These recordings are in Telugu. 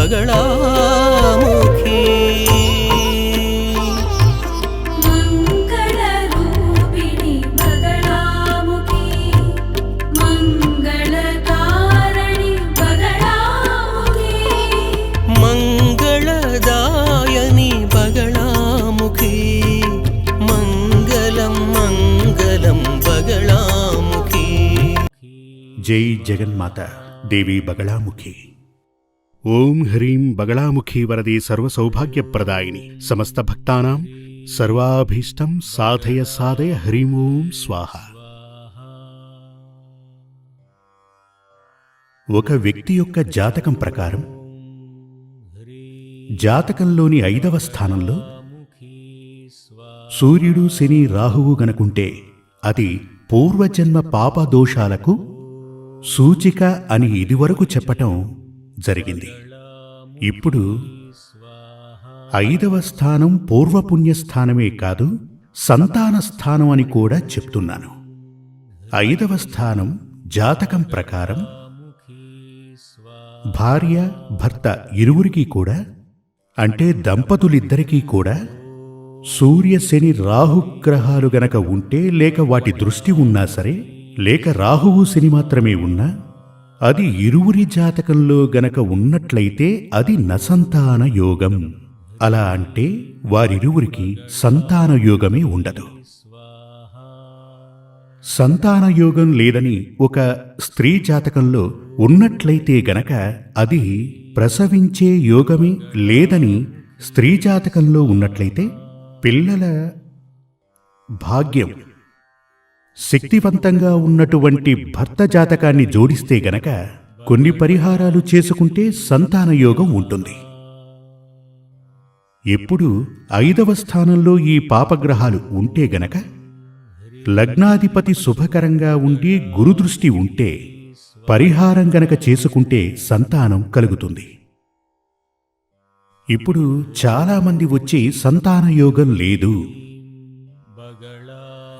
बगलामुखी मंगलरूपिणी बगलामुखी मंगलकारिणी बगलामुखी मंगलदायिनी बगलामुखी मंगलम मंगलम बगलामुखी। जय जगन्माता देवी बगलामुखी। ओम ह्रीं बगलामुखी वरदे सर्वसौभाग्यप्रदायिनी समस्त भक्तानां सर्वाभीष्टं साधय साधय ह्रीं ओं स्वाहा। ఒక వ్యక్తి యొక్క జాతకం ప్రకారం జాతకంలోని 5వ స్థానంలో సూర్యుడు శని రాహువు గనుకుంటే అది పూర్వజన్మ పాపదోషాలకు సూచిక అని ఇదివరకు చెప్పటం జరిగింది. ఇప్పుడు 5వ స్థానం పూర్వపుణ్యస్థానమే కాదు, సంతాన స్థానం అని కూడా చెప్తున్నాను. 5వ స్థానం జాతకం ప్రకారం భార్య భర్త ఇరువురికి కూడా, అంటే దంపతులిద్దరికీ కూడా సూర్య శని రాహుగ్రహాలు గనక ఉంటే, లేక వాటి దృష్టి ఉన్నా సరే, లేక రాహువు శని మాత్రమే ఉన్నా, అది ఇరువురి జాతకంలో గనక ఉన్నట్లయితే అది నసంతాన యోగం. అలా అంటే వారిరువురికి సంతాన యోగమే ఉండదు. సంతాన యోగం లేదని ఒక స్త్రీ జాతకంలో ఉన్నట్లయితే గనక అది ప్రసవించే యోగమే లేదని స్త్రీ జాతకంలో ఉన్నట్లయితే పిల్లల భాగ్యం శక్తివంతంగా ఉన్నటువంటి భర్త జాతకాన్ని జోడిస్తే గనక కొన్ని పరిహారాలు చేసుకుంటే సంతాన యోగం ఉంటుంది. ఎప్పుడు 5వ స్థానంలో ఈ పాపగ్రహాలు ఉంటే గనక, లగ్నాధిపతి శుభకరంగా ఉండి గురుదృష్టి ఉంటే పరిహారం గనక చేసుకుంటే సంతానం కలుగుతుంది. ఇప్పుడు చాలామంది వచ్చి సంతాన యోగం లేదు,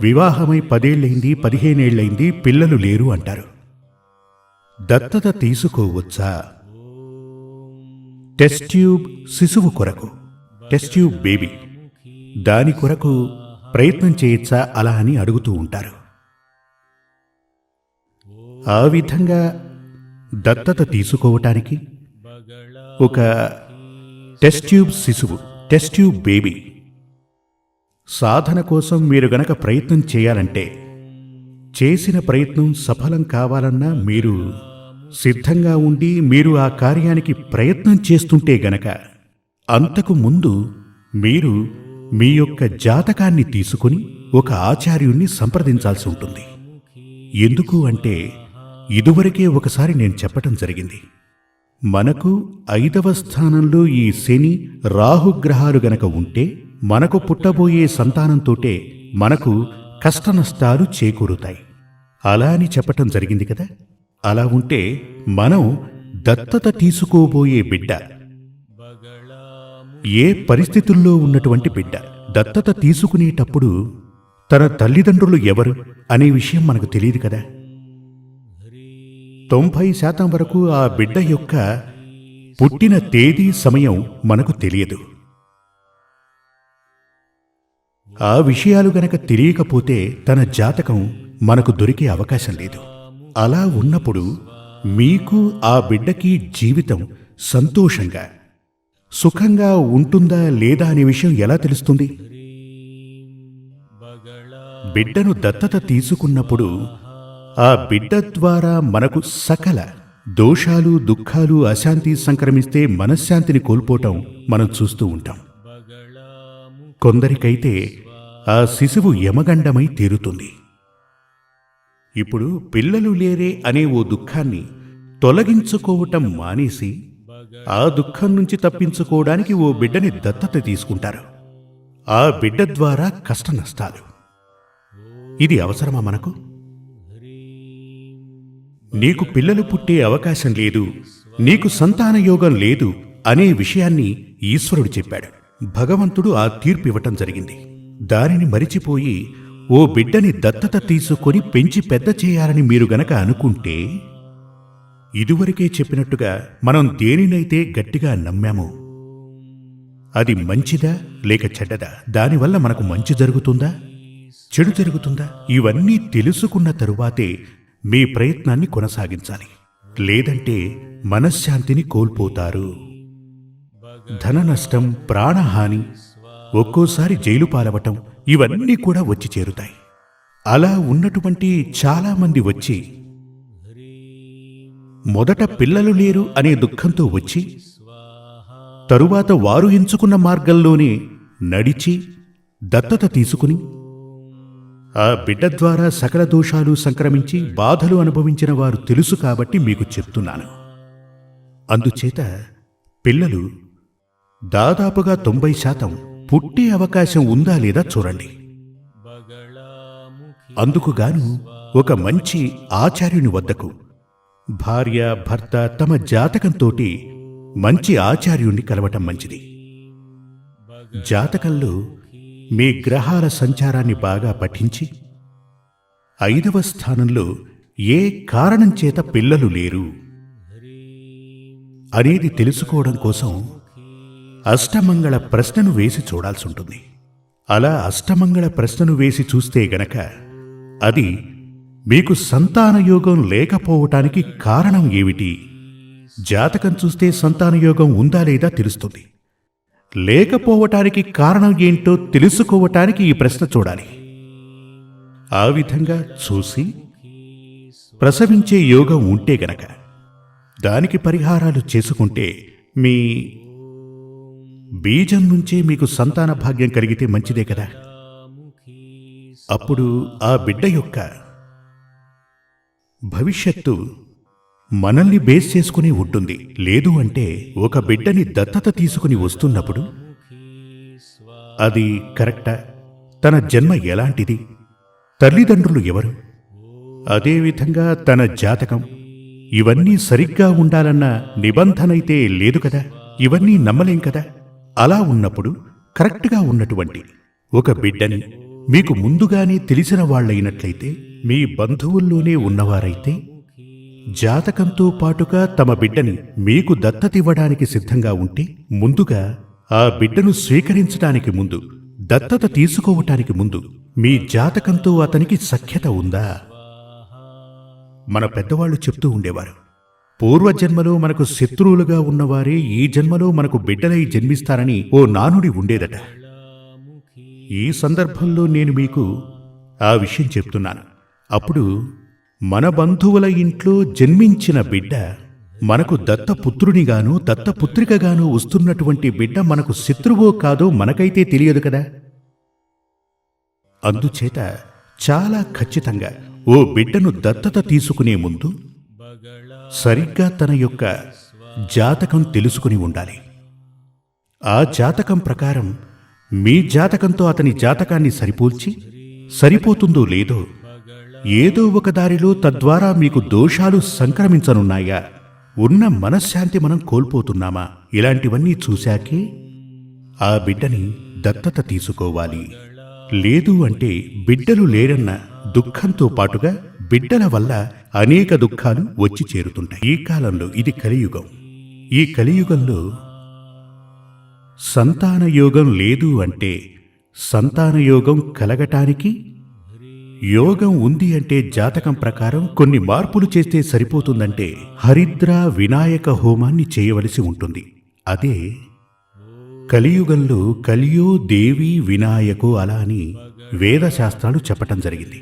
వివాహమై 10 ఏళ్లైంది 15 ఏళ్లైంది పిల్లలు లేరు అంటారు. దత్తత తీసుకోవచ్చా? టెస్ట్ ట్యూబ్ శిశువు కొరకు, టెస్ట్ ట్యూబ్ బేబీ, దాని కొరకు ప్రయత్నం చేయొచ్చా అలా అని అడుగుతూ ఉంటారు. ఆ విధంగా దత్తత తీసుకోవటానికి ఒక టెస్ట్ ట్యూబ్ శిశువు, టెస్ట్ ట్యూబ్ బేబీ సాధన కోసం మీరు గనక ప్రయత్నం చేయాలంటే, చేసిన ప్రయత్నం సఫలం కావాలన్నా మీరు సిద్ధంగా ఉండి మీరు ఆ కార్యానికి ప్రయత్నం చేస్తుంటే గనక, అంతకు ముందు మీరు మీ యొక్క జాతకాన్ని తీసుకుని ఒక ఆచార్యుణ్ణి సంప్రదించాల్సి ఉంటుంది. ఎందుకు అంటే ఇదివరకే ఒకసారి నేను చెప్పటం జరిగింది. మనకు 5వ స్థానంలో ఈ శని రాహుగ్రహాలు గనక ఉంటే మనకు పుట్టబోయే సంతానంతోటే మనకు కష్టనష్టాలు చేకూరుతాయి. అలా అని చెప్పటం జరిగింది కదా. అలా ఉంటే మనం దత్తత తీసుకోబోయే బిడ్డ ఏ పరిస్థితుల్లో ఉన్నటువంటి బిడ్డ, దత్తత తీసుకునేటప్పుడు తన తల్లిదండ్రులు ఎవరు అనే విషయం మనకు తెలియదు కదా. 90% వరకు ఆ బిడ్డ యొక్క పుట్టిన తేదీ సమయం మనకు తెలియదు. ఆ విషయాలు గనక తెలియకపోతే తన జాతకం మనకు దొరికే అవకాశం లేదు. అలా ఉన్నప్పుడు మీకు ఆ బిడ్డకి జీవితం సంతోషంగా సుఖంగా ఉంటుందా లేదా అనే విషయం ఎలా తెలుస్తుంది? బిడ్డను దత్తత తీసుకున్నప్పుడు ఆ బిడ్డ ద్వారా మనకు సకల దోషాలు దుఃఖాలు అశాంతి సంక్రమిస్తే మనశ్శాంతిని కోల్పోవటం మనం చూస్తూ ఉంటాం. కొందరికైతే ఆ శిశువు యమగండమై తీరుతుంది. ఇప్పుడు పిల్లలు లేరే అనే ఓ దుఃఖాన్ని తొలగించుకోవటం మానేసి ఆ దుఃఖం నుంచి తప్పించుకోవడానికి ఓ బిడ్డని దత్తత తీసుకుంటారు. ఆ బిడ్డ ద్వారా కష్ట నష్టాలు. ఇది అవసరమా మనకు? నీకు పిల్లలు పుట్టే అవకాశం లేదు, నీకు సంతాన యోగం లేదు అనే విషయాన్ని ఈశ్వరుడు చెప్పాడు. భగవంతుడు ఆ తీర్పు ఇవ్వటం జరిగింది. దానిని మరిచిపోయి ఓ బిడ్డని దత్తత తీసుకొని పెంచి పెద్ద చేయాలని మీరు గనక అనుకుంటే ఇదివరకే చెప్పినట్టుగా మనం దేనినైతే గట్టిగా నమ్మామో అది మంచిదా లేక చెడ్డదా, దానివల్ల మనకు మంచి జరుగుతుందా చెడు జరుగుతుందా, ఇవన్నీ తెలుసుకున్న తరువాతే మీ ప్రయత్నాన్ని కొనసాగించాలి. లేదంటే మనశ్శాంతిని కోల్పోతారు. ధన నష్టం, ప్రాణహాని, ఒక్కోసారి జైలు పాలవటం ఇవన్నీ కూడా వచ్చి చేరుతాయి. అలా ఉన్నటువంటి చాలామంది వచ్చి మొదట పిల్లలు లేరు అనే దుఃఖంతో వచ్చి తరువాత వారు ఎంచుకున్న మార్గంలోనే నడిచి దత్తత తీసుకుని ఆ బిడ్డ ద్వారా సకల దోషాలు సంక్రమించి బాధలు అనుభవించిన వారు తెలుసు కాబట్టి మీకు చెప్తున్నాను. అందుచేత పిల్లలు దాదాపుగా 90% పుట్టే అవకాశం ఉందా లేదా చూడండి. అందుకుగాను ఒక మంచి ఆచార్యుని వద్దకు భార్య భర్త తమ జాతకంతోటి మంచి ఆచార్యుణ్ణి కలవటం మంచిది. జాతకంలో మీ గ్రహాల సంచారాన్ని బాగా పఠించి 5వ స్థానంలో ఏ కారణం చేత పిల్లలు లేరు అనేది తెలుసుకోవడం కోసం అష్టమంగళ ప్రశ్నను వేసి చూడాల్సి ఉంటుంది. అలా అష్టమంగళ ప్రశ్నను వేసి చూస్తే గనక అది మీకు సంతానయోగం లేకపోవటానికి కారణం ఏమిటి, జాతకం చూస్తే సంతానయోగం ఉందా లేదా తెలుస్తుంది. లేకపోవటానికి కారణం ఏంటో తెలుసుకోవటానికి ఈ ప్రశ్న చూడాలి. ఆ విధంగా చూసి ప్రసవించే యోగం ఉంటే గనక దానికి పరిహారాలు చేసుకుంటే మీ బీజం నుంచే మీకు సంతాన భాగ్యం కలిగితే మంచిదే కదా. అప్పుడు ఆ బిడ్డ యొక్క భవిష్యత్తు మనల్ని బేస్ చేసుకుని ఉంటుంది. లేదు అంటే ఒక బిడ్డని దత్తత తీసుకుని వస్తున్నప్పుడు అది కరెక్టా, తన జన్మ ఎలాంటిది, తల్లిదండ్రులు ఎవరు, అదేవిధంగా తన జాతకం ఇవన్నీ సరిగ్గా ఉండాలన్న నిబంధనైతే లేదు కదా. ఇవన్నీ నమ్మలేం కదా. అలా ఉన్నప్పుడు కరెక్ట్గా ఉన్నటువంటి ఒక బిడ్డని మీకు ముందుగానే తెలిసిన వాళ్ళైనట్లయితే, మీ బంధువుల్లోనే ఉన్నవారైతే జాతకంతో పాటుగా తమ బిడ్డని మీకు దత్తతివ్వడానికి సిద్ధంగా ఉంటే ముందుగా ఆ బిడ్డను స్వీకరించడానికి ముందు, దత్తత తీసుకోవటానికి ముందు మీ జాతకంతో అతనికి సఖ్యత ఉందా. మన పెద్దవాళ్లు చెప్తూ ఉండేవారు, పూర్వజన్మలో మనకు శత్రువులుగా ఉన్నవారే ఈ జన్మలో మనకు బిడ్డలై జన్మిస్తారని ఓ నానుడి ఉండేదట. ఈ సందర్భంలో నేను మీకు ఆ విషయం చెప్తున్నాను. అప్పుడు మన బంధువుల ఇంట్లో జన్మించిన బిడ్డ మనకు దత్తపుత్రునిగానో దత్తపుత్రికగానో వస్తున్నటువంటి బిడ్డ మనకు శత్రువో కాదో మనకైతే తెలియదు కదా. అందుచేత చాలా ఖచ్చితంగా ఓ బిడ్డను దత్తత తీసుకునే ముందు సరిగ్గా తన యొక్క జాతకం తెలుసుకుని ఉండాలి. ఆ జాతకం ప్రకారం మీ జాతకంతో అతని జాతకాన్ని సరిపోల్చి, సరిపోతుందో లేదో, ఏదో ఒక దారిలో తద్వారా మీకు దోషాలు సంక్రమించనున్నాయా, ఉన్న మనశ్శాంతి మనం కోల్పోతున్నామా, ఇలాంటివన్నీ చూశాకే ఆ బిడ్డని దత్తత తీసుకోవాలి. లేదు అంటే బిడ్డలు లేరన్న దుఃఖంతో పాటుగా బిడ్డల వల్ల అనేక దుఃఖాలు వచ్చి చేరుతుంటాయి. ఈ కాలంలో ఇది కలియుగం. ఈ కలియుగంలో సంతానయోగం లేదు అంటే సంతానయోగం కలగటానికి యోగం ఉంది అంటే జాతకం ప్రకారం కొన్ని మార్పులు చేస్తే సరిపోతుందంటే హరిద్ర వినాయక హోమాన్ని చేయవలసి ఉంటుంది. అదే కలియుగంలో కలియో దేవి వినాయకో అలా అని వేదశాస్త్రాలు చెప్పటం జరిగింది.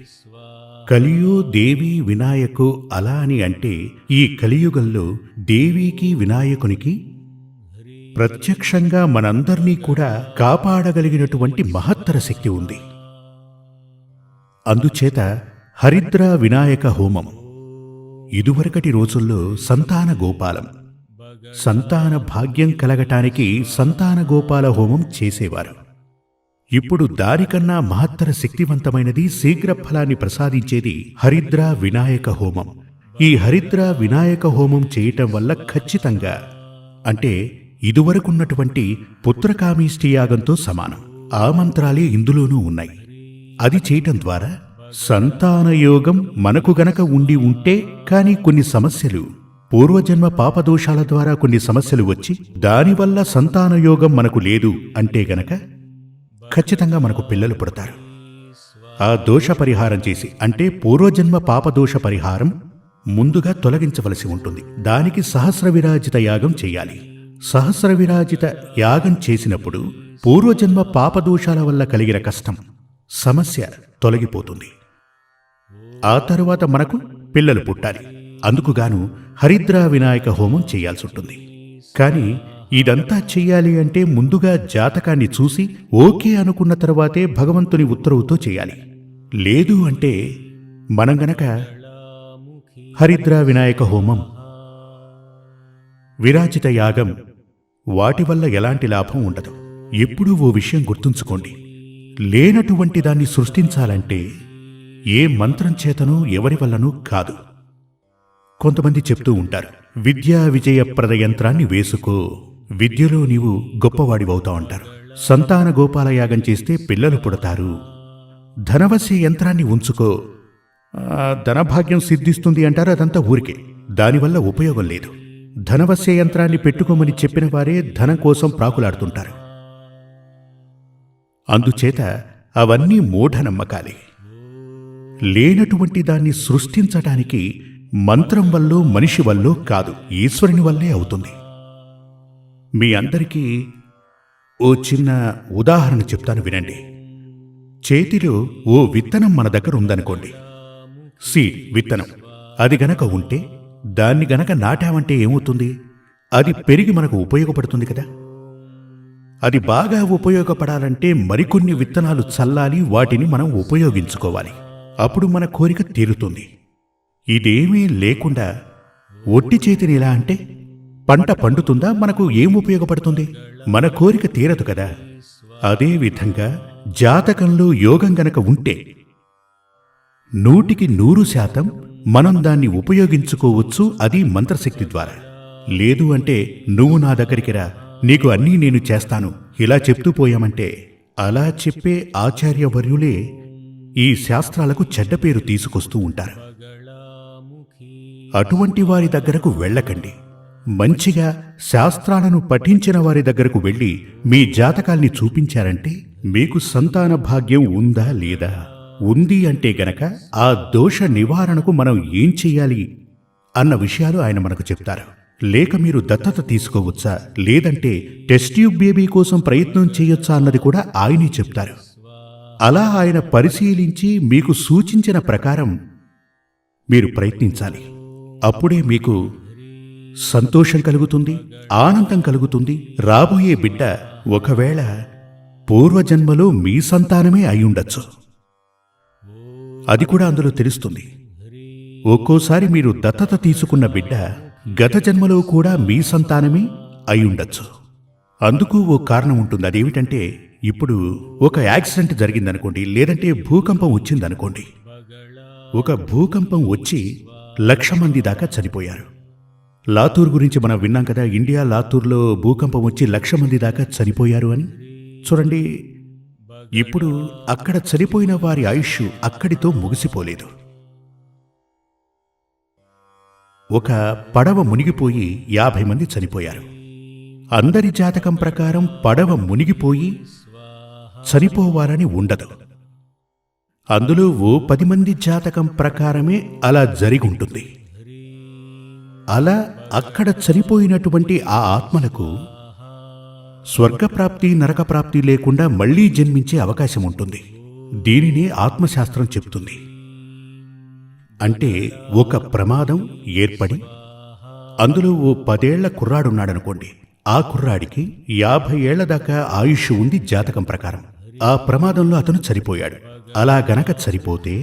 కలియో దేవి వినాయకో అలా అని అంటే ఈ కలియుగంలో దేవికి వినాయకునికి ప్రత్యక్షంగా మనందర్నీ కూడా కాపాడగలిగినటువంటి మహత్తర శక్తి ఉంది. అందుచేత హరిద్ర వినాయక హోమం ఇదివరకటి రోజుల్లో సంతాన గోపాలం, సంతాన భాగ్యం కలగటానికి సంతాన గోపాల హోమం చేసేవారు. ఇప్పుడు దానికన్నా మహత్తర శక్తివంతమైనది, శీఘ్ర ఫలాన్ని ప్రసాదించేది హరిద్ర వినాయక హోమం. ఈ హరిద్ర వినాయక హోమం చేయటం వల్ల ఖచ్చితంగా, అంటే ఇదివరకున్నటువంటి పుత్రకామేష్టి యాగంతో సమానం. ఆ మంత్రాలే ఇందులోనూ ఉన్నాయి. అది చేయటం ద్వారా సంతానయోగం మనకు గనక ఉండి ఉంటే, కానీ కొన్ని సమస్యలు పూర్వజన్మ పాపదోషాల ద్వారా కొన్ని సమస్యలు వచ్చి దానివల్ల సంతానయోగం మనకు లేదు అంటే గనక ఖచ్చితంగా మనకు పిల్లలు పుడతారు. ఆ దోష పరిహారం చేసి, అంటే పూర్వజన్మ పాపదోష పరిహారం ముందుగా తొలగించవలసి ఉంటుంది. దానికి సహస్ర విరాజిత యాగం చేయాలి. సహస్ర విరాజిత యాగం చేసినప్పుడు పూర్వజన్మ పాపదోషాల వల్ల కలిగిన కష్టం, సమస్య తొలగిపోతుంది. ఆ తరువాత మనకు పిల్లలు పుట్టాలి. అందుకుగాను హరిద్రా వినాయక హోమం చేయాల్సి ఉంటుంది. కానీ ఇదంతా చెయ్యాలి అంటే ముందుగా జాతకాన్ని చూసి ఓకే అనుకున్న తర్వాతే భగవంతుని ఉత్తర్వుతో చేయాలి. లేదు అంటే మనం గనక హరిద్రా వినాయక హోమం, విరాజిత యాగం వాటి వల్ల ఎలాంటి లాభం ఉండదు. ఎప్పుడూ ఓ విషయం గుర్తుంచుకోండి, లేనటువంటి దాన్ని సృష్టించాలంటే ఏ మంత్రం చేతనూ ఎవరి వల్లనూ కాదు. కొంతమంది చెప్తూ ఉంటారు, విద్యా విజయప్రద యంత్రాన్ని వేసుకో, విద్యలో నీవు గొప్పవాడివవుతావు అంటారు. సంతాన గోపాలయాగం చేస్తే పిల్లలు పుడతారు. ధనవశ్య యంత్రాన్ని ఉంచుకో, ధనభాగ్యం సిద్ధిస్తుంది అంటారు. అదంతా ఊరికే, దానివల్ల ఉపయోగం లేదు. ధనవశ్య యంత్రాన్ని పెట్టుకోమని చెప్పిన వారే ధనం కోసం ప్రాకులాడుతుంటారు. అందుచేత అవన్నీ మూఢనమ్మకాలే. లేనటువంటి దాన్ని సృష్టించటానికి మంత్రం వల్లో మనిషి వల్లో కాదు, ఈశ్వరుని వల్లే అవుతుంది. మీ అందరికీ ఓ చిన్న ఉదాహరణ చెప్తాను, వినండి. చేతిలో ఓ విత్తనం మన దగ్గర ఉందనుకోండి, సీడ్ విత్తనం. అది గనక ఉంటే దాన్ని గనక నాటామంటే ఏమవుతుంది? అది పెరిగి మనకు ఉపయోగపడుతుంది కదా. అది బాగా ఉపయోగపడాలంటే మరికొన్ని విత్తనాలు చల్లాలి, వాటిని మనం ఉపయోగించుకోవాలి. అప్పుడు మన కోరిక తీరుతుంది. ఇదేమీ లేకుండా ఒట్టి చేతిని ఎలా అంటే పంట పండుతుందా? మనకు ఏం ఉపయోగపడుతుంది? మన కోరిక తీరదు కదా. అదేవిధంగా జాతకంలో యోగం గనక ఉంటే 100% మనం దాన్ని ఉపయోగించుకోవచ్చు, అది మంత్రశక్తి ద్వారా. లేదు అంటే నువ్వు నా దగ్గరికి రా, నీకు అన్నీ నేను చేస్తాను, ఇలా చెప్తూ పోయామంటే, అలా చెప్పే ఆచార్యవర్యులే ఈ శాస్త్రాలకు చెడ్డ పేరు తీసుకొస్తూ ఉంటారు. అటువంటి వారి దగ్గరకు వెళ్ళకండి. మంచిగా శాస్త్రాలను పఠించిన వారి దగ్గరకు వెళ్ళి మీ జాతకాల్ని చూపించారంటే మీకు సంతాన భాగ్యం ఉందా లేదా, ఉంది అంటే గనక ఆ దోష నివారణకు మనం ఏం చెయ్యాలి అన్న విషయాలు ఆయన మనకు చెప్తారు. లేక మీరు దత్తత తీసుకోవచ్చా, లేదంటే టెస్ట్ ట్యూబ్ బేబీ కోసం ప్రయత్నం చేయొచ్చా అన్నది కూడా ఆయనే చెప్తారు. అలా ఆయన పరిశీలించి మీకు సూచించిన ప్రకారం మీరు ప్రయత్నించాలి. అప్పుడే మీకు సంతోషం కలుగుతుంది, ఆనందం కలుగుతుంది. రాబోయే బిడ్డ ఒకవేళ పూర్వజన్మలో మీ సంతానమే అయ్యుండొచ్చు, అది కూడా అందులో తెలుస్తుంది. ఒక్కోసారి మీరు దత్తత తీసుకున్న బిడ్డ గత జన్మలో కూడా మీ సంతానమే అయ్యుండొచ్చు. అందుకు ఓ కారణం ఉంటుంది. అదేమిటంటే, ఇప్పుడు ఒక యాక్సిడెంట్ జరిగిందనుకోండి, లేదంటే భూకంపం వచ్చిందనుకోండి. ఒక భూకంపం వచ్చి 1,00,000 మంది దాకా చనిపోయారు. లాతూర్ గురించి మనం విన్నాం కదా, ఇండియా లాతూర్లో భూకంపం వచ్చి 1,00,000 మంది దాకా చనిపోయారు అని. చూడండి, ఇప్పుడు అక్కడ చనిపోయిన వారి ఆయుష్ అక్కడితో ముగిసిపోలేదు. ఒక పడవ మునిగిపోయి 50 మంది చనిపోయారు. అందరి జాతకం ప్రకారం పడవ మునిగిపోయి చనిపోవాలని ఉండదు. అందులో ఓ 10 మంది జాతకం ప్రకారమే అలా జరిగుంటుంది. అలా అక్కడ చనిపోయినటువంటి ఆ ఆత్మలకు స్వర్గప్రాప్తి నరకప్రాప్తి లేకుండా మళ్లీ జన్మించే అవకాశం ఉంటుంది. దీనినే ఆత్మశాస్త్రం చెప్తుంది. అంటే ఒక ప్రమాదం ఏర్పడి అందులో ఓ 10 ఏళ్ల కుర్రాడున్నాడనుకోండి, ఆ కుర్రాడికి 50 ఏళ్ల దాకా ఆయుష్ ఉంది జాతకం ప్రకారం. ఆ ప్రమాదంలో అతను చనిపోయాడు. అలా గనక చనిపోతే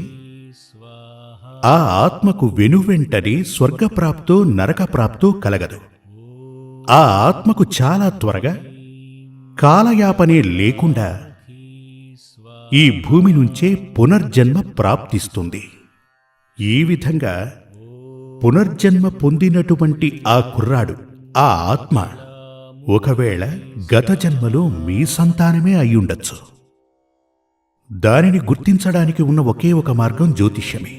ఆ ఆత్మకు వెనువెంటనే స్వర్గప్రాప్తో నరకప్రాప్తో కలగదు. ఆ ఆత్మకు చాలా త్వరగా కాలయాపనే లేకుండా ఈ భూమి నుంచే పునర్జన్మ ప్రాప్తిస్తుంది. ఈ విధంగా పునర్జన్మ పొందినటువంటి ఆ కుర్రాడు, ఆ ఆత్మ ఒకవేళ గత జన్మలో మీ సంతానమే అయ్యుండొచ్చు. దానిని గుర్తించడానికి ఉన్న ఒకే ఒక మార్గం జ్యోతిష్యమే.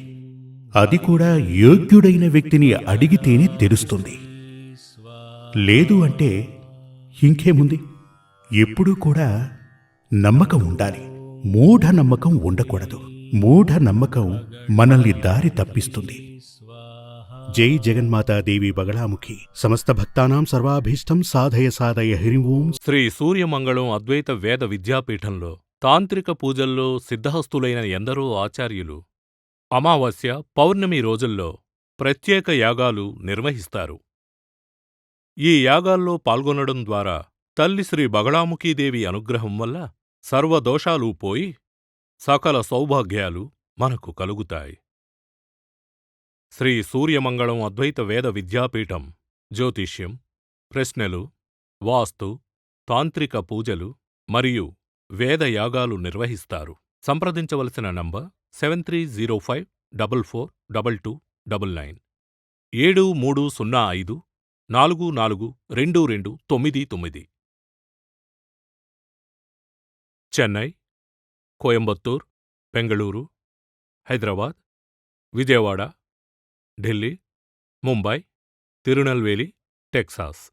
అది కూడా యోగ్యుడైన వ్యక్తిని అడిగితేనే తెలుస్తుంది. లేదు అంటే ఇంకేముంది? ఎప్పుడూ కూడా నమ్మకం ఉండాలి, మూఢ నమ్మకం ఉండకూడదు. మూఢ నమ్మకం మనల్ని దారి తప్పిస్తుంది. జై జగన్మాతాదేవి బగళాముఖి. సమస్త భక్తానాం సర్వాభీష్టం సాధయ సాధయ హరిం ఓం. శ్రీ సూర్యమంగళం అద్వైత వేద విద్యాపీఠంలో తాంత్రిక పూజల్లో సిద్ధహస్తులైన ఎందరో ఆచార్యులు అమావాస్య, పౌర్ణమి రోజుల్లో ప్రత్యేక యాగాలు నిర్వహిస్తారు. ఈ యాగాల్లో పాల్గొనడం ద్వారా తల్లి శ్రీ బగళాముఖీదేవి అనుగ్రహం వల్ల సర్వదోషాలూ పోయి సకల సౌభాగ్యాలు మనకు కలుగుతాయి. శ్రీ సూర్యమంగళం అద్వైత వేద విద్యాపీఠం జ్యోతిష్యం, ప్రశ్నలు, వాస్తు, తాంత్రిక పూజలు మరియు వేదయాగాలు నిర్వహిస్తారు. సంప్రదించవలసిన నంబర్ 7305442299 7305442299. చెన్నై, కోయంబత్తూర్, బెంగళూరు, హైదరాబాద్, విజయవాడ, ఢిల్లీ, ముంబై, తిరునల్వేలి, టెక్సాస్.